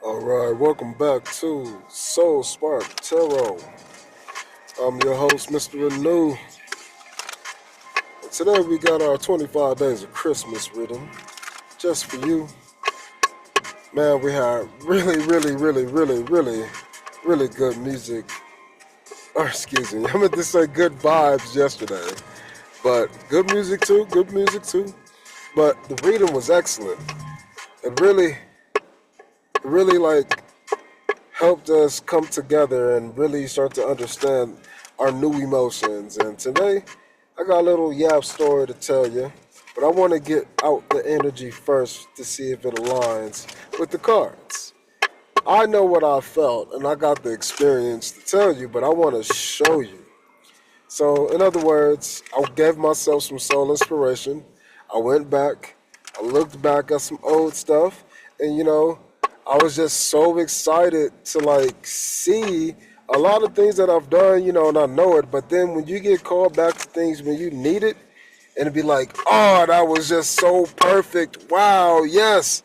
All right, welcome back to Soul Spark Tarot. I'm your host, Mr. Renew. And today we got our 25 Days of Christmas reading just for you. Man, we had really good music. Or excuse me, I meant to say good vibes yesterday. But good music too. But the reading was excellent. It really like helped us come together and really start to understand our new emotions. And today, I got a little yap story to tell you, but I want to get out the energy first to see if it aligns with the cards. I know what I felt and I got the experience to tell you, but I want to show you. So, in other words, I gave myself some soul inspiration. I went back, I looked back at some old stuff, and I was just so excited to like see a lot of things that I've done, and I know it. But then when you get called back to things when you need it, and it'd be like, oh, that was just so perfect. Wow, yes.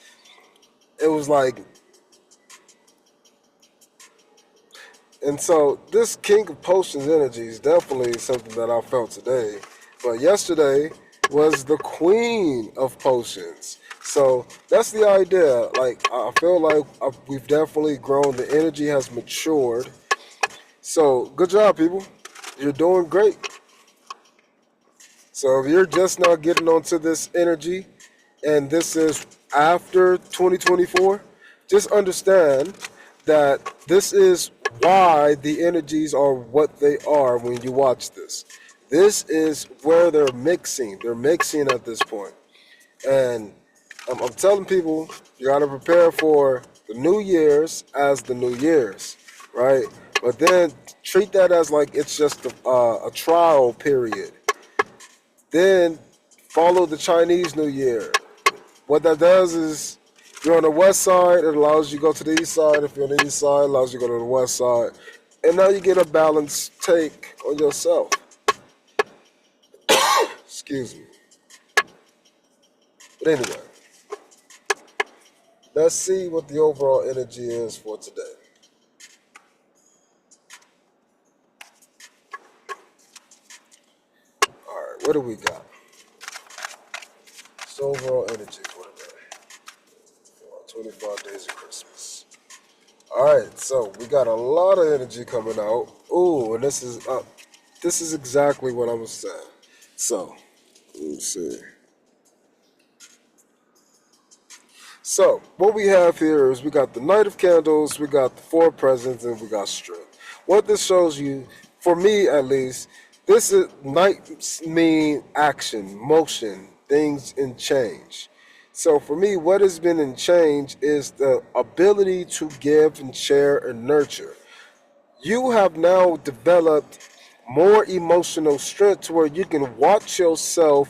It was like, and so this King of Potions energy is definitely something that I felt today. But yesterday was the Queen of Potions. So that's the idea. Like, I feel like we've definitely grown. The energy has matured. So good job, people. You're doing great. So if you're just now getting onto this energy, and this is after 2024, just understand that this is why the energies are what they are when you watch this. This is where they're mixing. They're mixing at this point. And I'm telling people, you got to prepare for the New Year's as the New Year's, right? But then treat that as like it's just a trial period. Then follow the Chinese New Year. What that does is, if you're on the west side, it allows you to go to the east side. If you're on the east side, it allows you to go to the west side. And now you get a balanced take on yourself. Excuse me. But anyway, let's see what the overall energy is for today. All right, what do we got? It's overall energy for today. For 25 Days of Christmas. All right, so we got a lot of energy coming out. Ooh, and this is exactly what I was saying. So, let's see. So, what we have here is we got the Knight of Candles, we got the Four of Presents, and we got Strength. What this shows you, for me at least, this is Knights mean action, motion, things in change. So for me, what has been in change is the ability to give and share and nurture. You have now developed more emotional strength to where you can watch yourself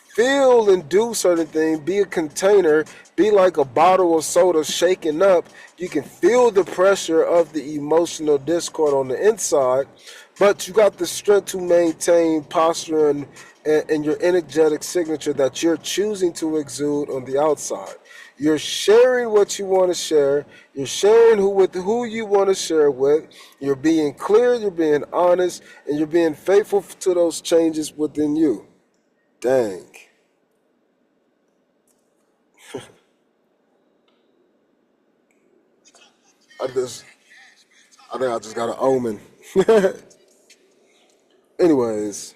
feel and do certain things, be a container, be like a bottle of soda shaken up. You can feel the pressure of the emotional discord on the inside, but you got the strength to maintain posture and your energetic signature that you're choosing to exude on the outside. You're sharing what you want to share. You're sharing with who you want to share with. You're being clear, you're being honest, and you're being faithful to those changes within you. Dang. I just, I think I just got an omen. Anyways,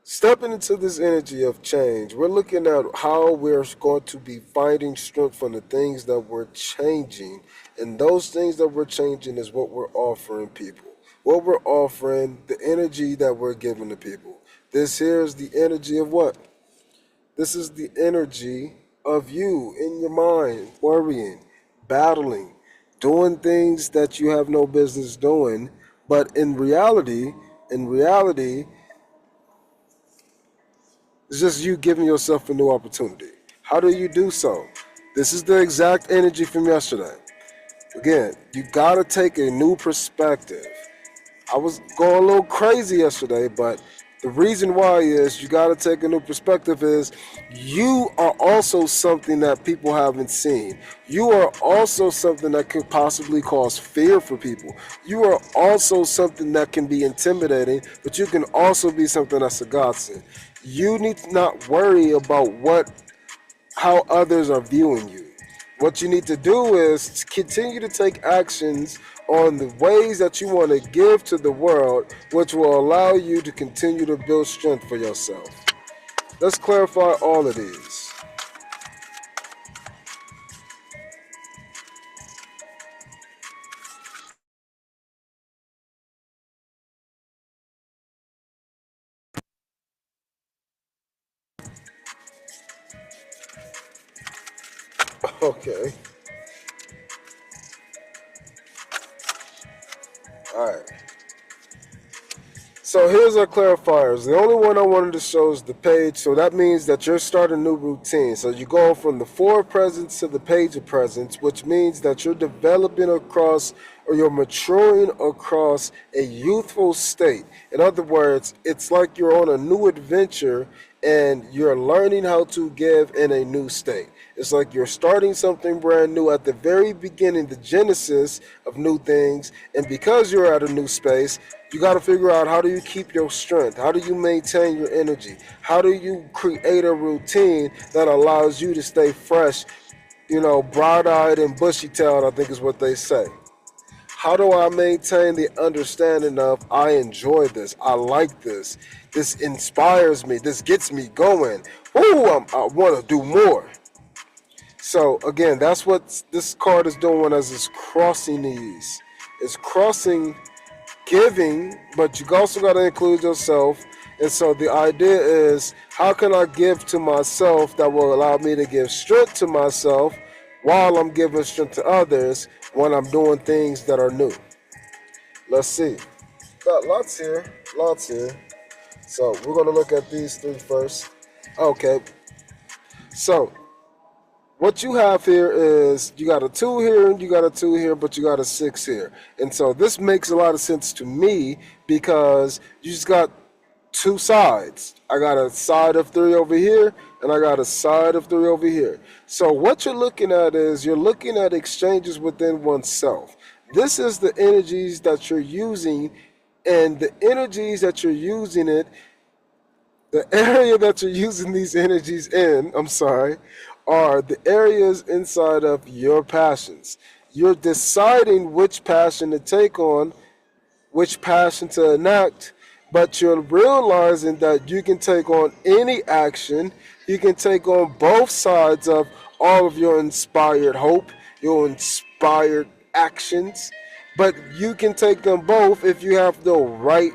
stepping into this energy of change, we're looking at how we're going to be finding strength from the things that we're changing. And those things that we're changing is what we're offering people. What we're offering, the energy that we're giving to people. This here is the energy of what? This is the energy of you in your mind, worrying, battling, doing things that you have no business doing. But in reality, it's just you giving yourself a new opportunity. How do you do so? This is the exact energy from yesterday. Again, you gotta take a new perspective. I was going a little crazy yesterday, but The reason why is you got to take a new perspective is you are also something that people haven't seen. You are also something that could possibly cause fear for people. You are also something that can be intimidating, but you can also be something that's a godsend. You need to not worry about how others are viewing you. What you need to do is continue to take actions on the ways that you want to give to the world, which will allow you to continue to build strength for yourself. Let's clarify all of these. Okay. All right. So here's our clarifiers. The only one I wanted to show is the page. So that means that you're starting a new routine. So you're going from the four presents to the page of presents, which means that you're developing across or you're maturing across a youthful state. In other words, it's like you're on a new adventure and you're learning how to give in a new state. It's like you're starting something brand new at the very beginning, the genesis of new things. And because you're at a new space, you got to figure out how do you keep your strength? How do you maintain your energy? How do you create a routine that allows you to stay fresh, bright-eyed and bushy-tailed, I think is what they say. How do I maintain the understanding of I enjoy this, I like this, this inspires me, this gets me going. Ooh, I want to do more. So again, that's what this card is doing as it's crossing these. It's crossing giving, but you also got to include yourself. And so the idea is, how can I give to myself that will allow me to give strength to myself while I'm giving strength to others when I'm doing things that are new? Let's see. Got lots here, lots here. So we're going to look at these three first. Okay. So what you have here is you got a 2 here, you got a 2 here, but you got a 6 here. And so this makes a lot of sense to me because you just got two sides. I got a side of 3 over here, and I got a side of 3 over here. So what you're looking at is you're looking at exchanges within oneself. This is the energies that you're using, and the energies that you're using it, the area that you're using these energies in, are the areas inside of your passions. You're deciding which passion to take on, which passion to enact, but you're realizing that you can take on any action. You can take on both sides of all of your inspired hope, your inspired actions, but you can take them both if you have the right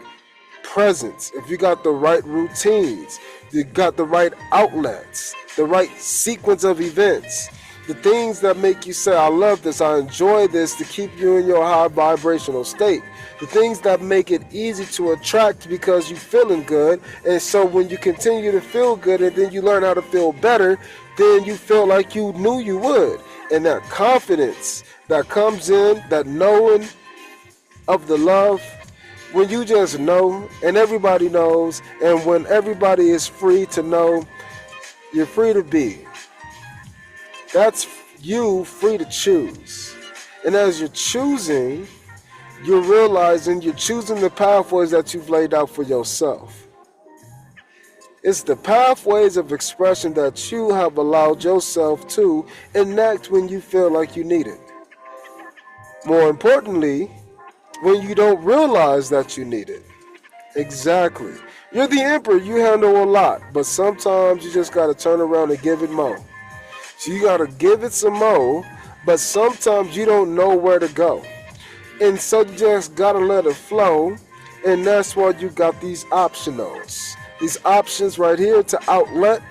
presence, if you got the right routines, you got the right outlets, the right sequence of events, the things that make you say, I love this, I enjoy this, to keep you in your high vibrational state. The things that make it easy to attract because you're feeling good. And so when you continue to feel good and then you learn how to feel better, then you feel like you knew you would. And that confidence that comes in, that knowing of the love, when you just know and everybody knows, and when everybody is free to know, you're free to be. That's you free to choose. And as you're choosing, you're realizing you're choosing the pathways that you've laid out for yourself. It's the pathways of expression that you have allowed yourself to enact when you feel like you need it. More importantly, when you don't realize that you need it. Exactly. You're the emperor, you handle a lot, but sometimes you just gotta turn around and give it more. So you gotta give it some more, but sometimes you don't know where to go. And so you just gotta let it flow, and that's why you got these optionals. These options right here to outlet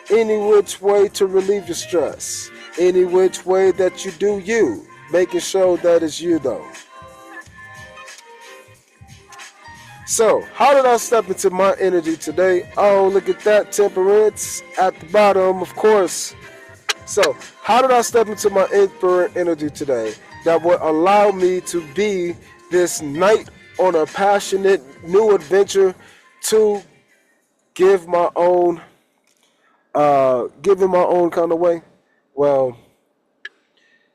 any which way to relieve your stress. Any which way that you do you, making sure that it's you though. So, how did I step into my energy today? Oh, look at that, temperance at the bottom, of course. So, how did I step into my emperor energy today that would allow me to be this knight on a passionate new adventure to give my own, give in my own kind of way? Well,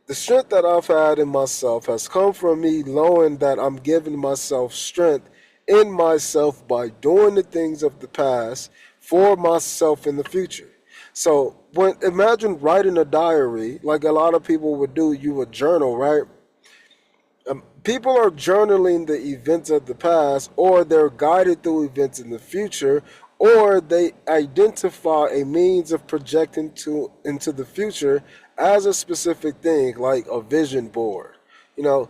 the strength that I've had in myself has come from me knowing that I'm giving myself strength in myself by doing the things of the past for myself in the future. So when imagine writing a diary like a lot of people would do, you would journal, right? People are journaling the events of the past, or they're guided through events in the future, or they identify a means of projecting into the future as a specific thing, like a vision board. You know,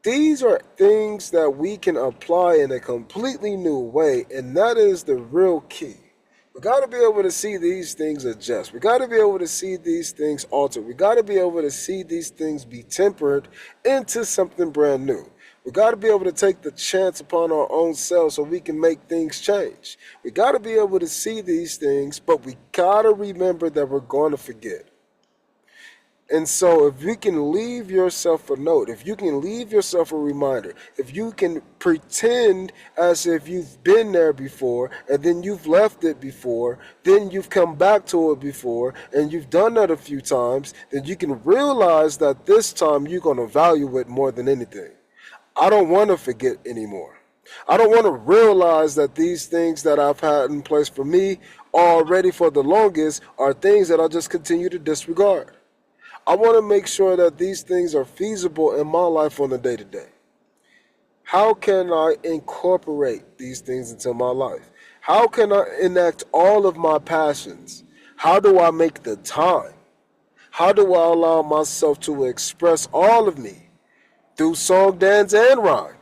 these are things that we can apply in a completely new way, and that is the real key. We got to be able to see these things adjust. We got to be able to see these things alter. We got to be able to see these things be tempered into something brand new. We got to be able to take the chance upon our own selves so we can make things change. We got to be able to see these things, but we got to remember that we're going to forget. And so, if you can leave yourself a note, if you can leave yourself a reminder, if you can pretend as if you've been there before and then you've left it before, then you've come back to it before, and you've done that a few times, then you can realize that this time you're going to value it more than anything. I don't want to forget anymore. I don't want to realize that these things that I've had in place for me already for the longest are things that I just continue to disregard. I want to make sure that these things are feasible in my life on the day to day. How can I incorporate these things into my life? How can I enact all of my passions? How do I make the time? How do I allow myself to express all of me through song, dance, and rhyme?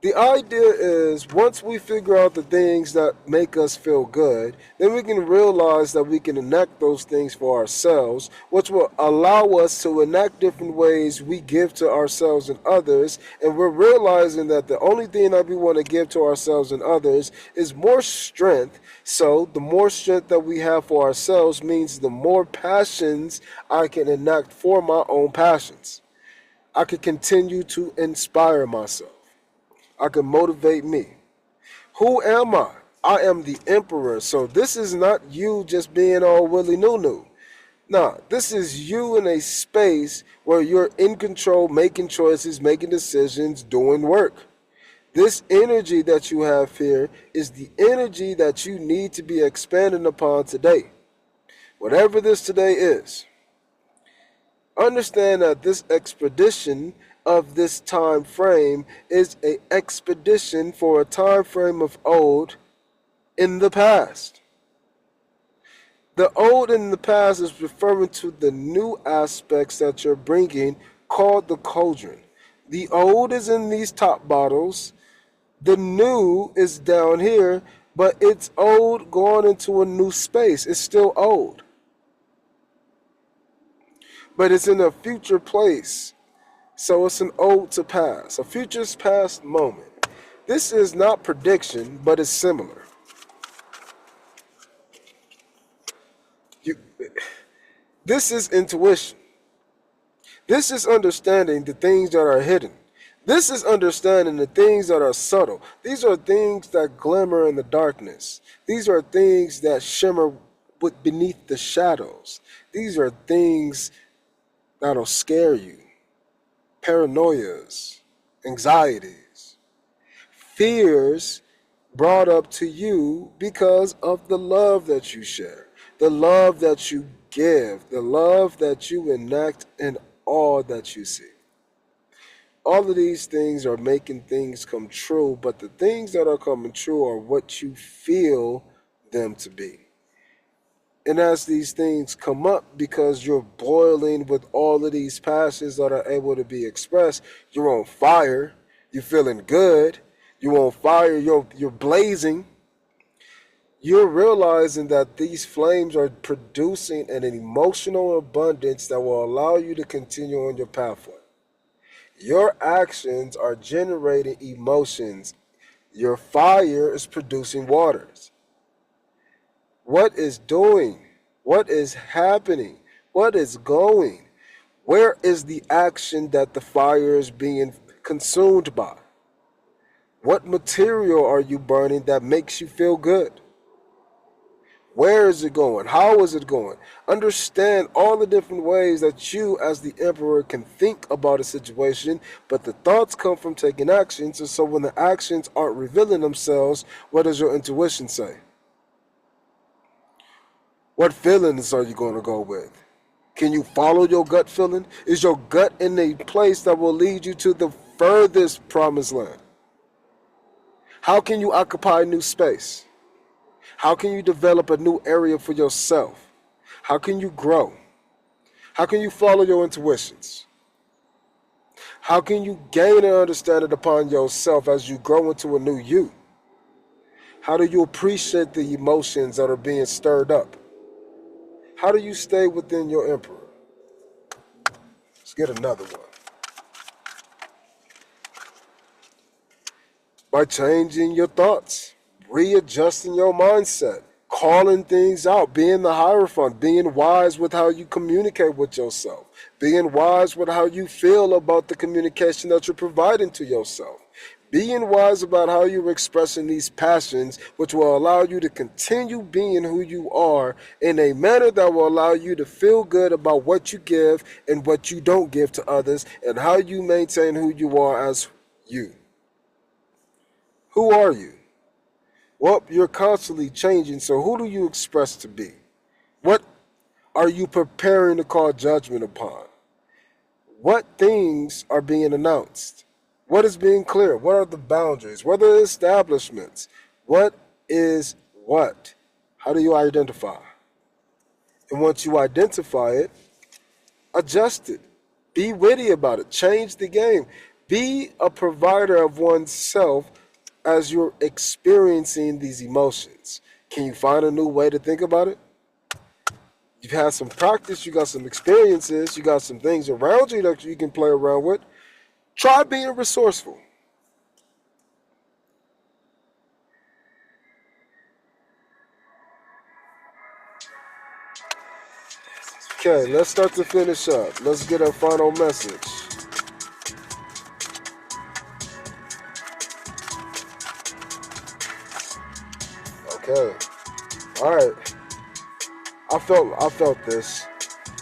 The idea is once we figure out the things that make us feel good, then we can realize that we can enact those things for ourselves, which will allow us to enact different ways we give to ourselves and others. And we're realizing that the only thing that we want to give to ourselves and others is more strength. So the more strength that we have for ourselves means the more passions I can enact for my own passions. I can continue to inspire myself. I can motivate me. Who am I? I am the emperor. So this is not you just being all willy noo. Nah, this is you in a space where you're in control, making choices, making decisions, doing work. This energy that you have here is the energy that you need to be expanding upon today. Whatever this today is. Understand that this expedition of this time frame is an expedition for a time frame of old in the past. The old in the past is referring to the new aspects that you're bringing called the cauldron. The old is in these top bottles. The new is down here, but it's old going into a new space. It's still old. But it's in a future place. So it's an ode to past, a future's past moment. This is not prediction, but it's similar. You, this is intuition. This is understanding the things that are hidden. This is understanding the things that are subtle. These are things that glimmer in the darkness. These are things that shimmer beneath the shadows. These are things that'll scare you. Paranoias, anxieties, fears brought up to you because of the love that you share, the love that you give, the love that you enact in all that you see. All of these things are making things come true, but the things that are coming true are what you feel them to be. And as these things come up, because you're boiling with all of these passions that are able to be expressed, you're on fire, you're feeling good, you're on fire, you're blazing. You're realizing that these flames are producing an emotional abundance that will allow you to continue on your pathway. Your actions are generating emotions. Your fire is producing waters. What is doing? What is happening? What is going? Where is the action that the fire is being consumed by? What material are you burning that makes you feel good? Where is it going? How is it going? Understand all the different ways that you, as the emperor, can think about a situation, but the thoughts come from taking actions. And so when the actions aren't revealing themselves, what does your intuition say? What feelings are you going to go with? Can you follow your gut feeling? Is your gut in a place that will lead you to the furthest promised land? How can you occupy new space? How can you develop a new area for yourself? How can you grow? How can you follow your intuitions? How can you gain an understanding upon yourself as you grow into a new you? How do you appreciate the emotions that are being stirred up? How do you stay within your emperor? Let's get another one. By changing your thoughts, readjusting your mindset, calling things out, being the Hierophant, being wise with how you communicate with yourself, being wise with how you feel about the communication that you're providing to yourself, being wise about how you're expressing these passions, which will allow you to continue being who you are in a manner that will allow you to feel good about what you give and what you don't give to others, and how you maintain who you are as you. Who are you? Well, you're constantly changing, so who do you express to be? What are you preparing to call judgment upon? What things are being announced? What is being clear? What are the boundaries? What are the establishments? What is what? How do you identify? And once you identify it, adjust it. Be witty about it. Change the game. Be a provider of oneself as you're experiencing these emotions. Can you find a new way to think about it? You've had some practice, you got some experiences, you got some things around you that you can play around with. Try being resourceful. Okay, let's start to finish up. Let's get a final message. Okay. All right. I felt this.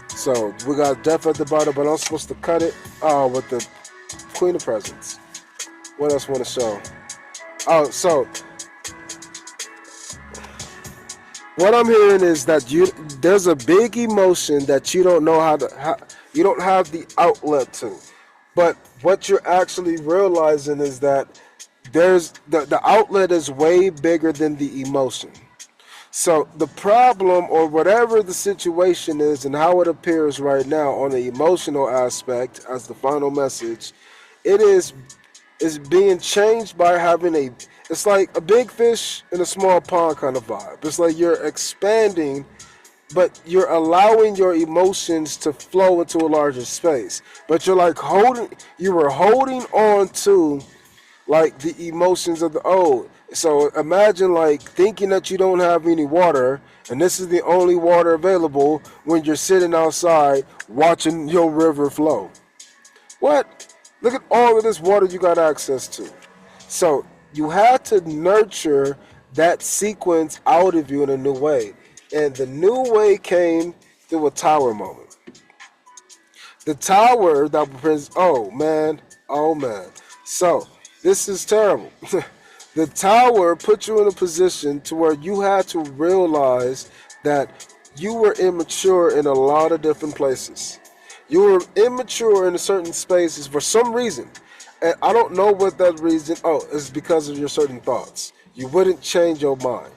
So we got death at the bottom, but I'm supposed to cut it with the Queen of Presents. What else want to show? Oh, so what I'm hearing is that there's a big emotion that you don't know you don't have the outlet to. But what you're actually realizing is that there's the outlet is way bigger than the emotion. So the problem, or whatever the situation is and how it appears right now on the emotional aspect as the final message, it is being changed by having it's like a big fish in a small pond kind of vibe. It's like you're expanding, but you're allowing your emotions to flow into a larger space. But you're like you were holding on to like the emotions of the old. So imagine like thinking that you don't have any water, and this is the only water available when you're sitting outside watching your river flow. What? Look at all of this water you got access to. So you had to nurture that sequence out of you in a new way. And the new way came through a tower moment. The tower that brings, oh man. So this is terrible. The tower put you in a position to where you had to realize that you were immature in a lot of different places. You were immature in certain spaces for some reason. And I don't know what that reason, it's because of your certain thoughts. You wouldn't change your mind.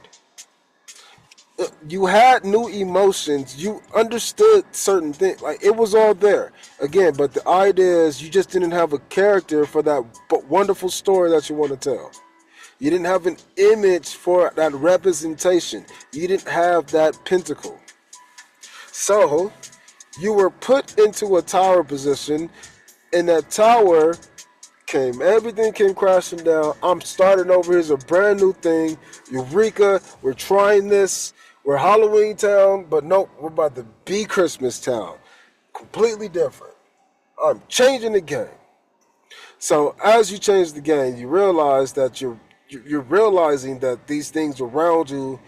You had new emotions. You understood certain things. Like it was all there. Again, but the idea is you just didn't have a character for that wonderful story that you want to tell. You didn't have an image for that representation. You didn't have that pentacle. So you were put into a tower position. In that tower everything came crashing down. I'm starting over. Here's a brand new thing. Eureka, we're trying this. We're Halloween town, but nope, we're about to be Christmas town. Completely different. I'm changing the game. So as you change the game, you realize that you're realizing that these things around you,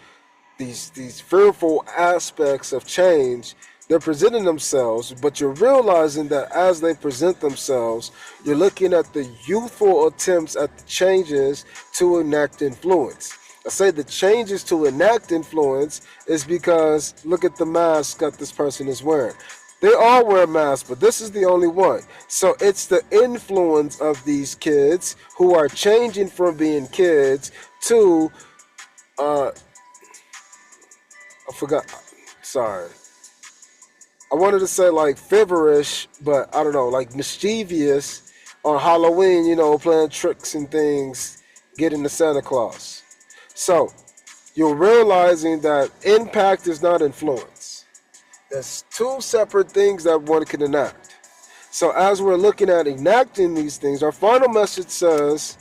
these fearful aspects of change, they're presenting themselves, but you're realizing that as they present themselves, you're looking at the youthful attempts at the changes to enact influence. I say the changes to enact influence is because look at the mask that this person is wearing. They all wear masks, but this is the only one. So it's the influence of these kids who are changing from being kids to uh, I forgot. Sorry. I wanted to say like feverish, but I don't know, like mischievous on Halloween, playing tricks and things, getting to Santa Claus. So you're realizing that impact is not influence. There's two separate things that one can enact. So as we're looking at enacting these things, our final message says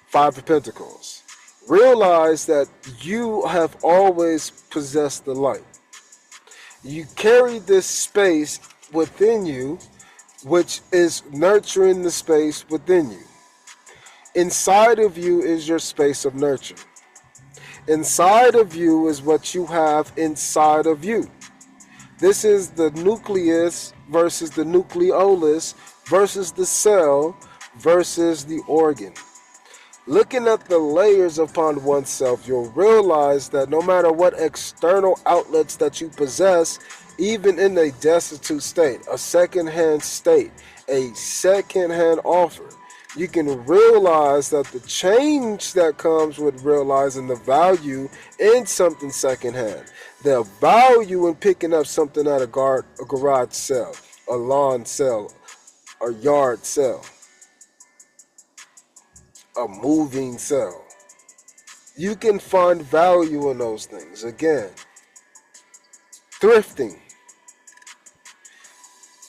Five of Pentacles. Realize that you have always possessed the light. You carry this space within you, which is nurturing the space within you. Inside of you is your space of nurture. Inside of you is what you have inside of you. This is the nucleus versus the nucleolus versus the cell versus the organ. Looking at the layers upon oneself, you'll realize that no matter what external outlets that you possess, even in a destitute state, a secondhand state, a secondhand offer, you can realize that the change that comes with realizing the value in something secondhand, the value in picking up something at a garage sale, a lawn sale, a yard sale, a moving sale. You can find value in those things. Again, thrifting.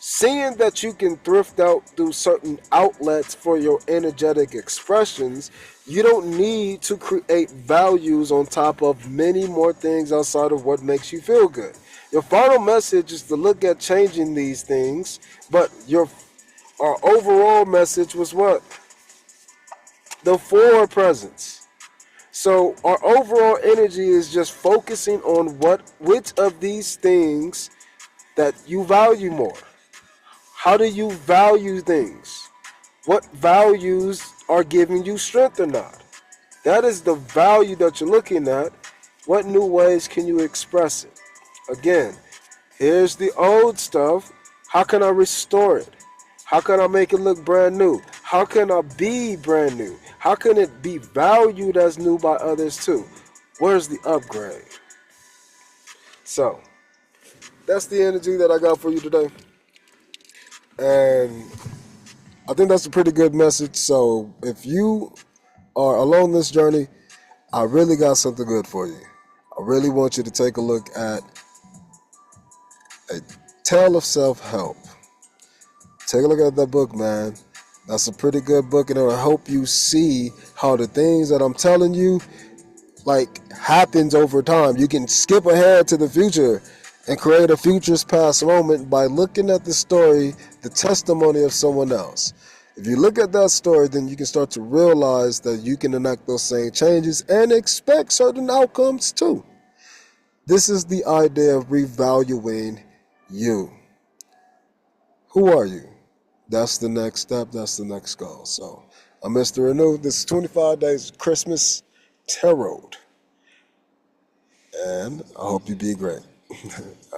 Seeing that you can thrift out through certain outlets for your energetic expressions, you don't need to create values on top of many more things outside of what makes you feel good. Your final message is to look at changing these things, but our overall message was what? The four presence. So our overall energy is just focusing on which of these things that you value more. How do you value things? What values are giving you strength or not? That is the value that you're looking at. What new ways can you express it? Again, here's the old stuff. How can I restore it? How can I make it look brand new? How can I be brand new? How can it be valued as new by others too? Where's the upgrade? So, that's the energy that I got for you today. And I think that's a pretty good message. So, if you are along this journey, I really got something good for you. I really want you to take a look at A Tale of Self-Help. Take a look at that book, man. That's a pretty good book, and it'll help you see how the things that I'm telling you, happens over time. You can skip ahead to the future and create a future's past moment by looking at the story, the testimony of someone else. If you look at that story, then you can start to realize that you can enact those same changes and expect certain outcomes too. This is the idea of revaluing you. Who are you? That's the next step. That's the next goal. So I'm Mr. Renew. This is 25 Days Christmas Tarot. And I hope you be great.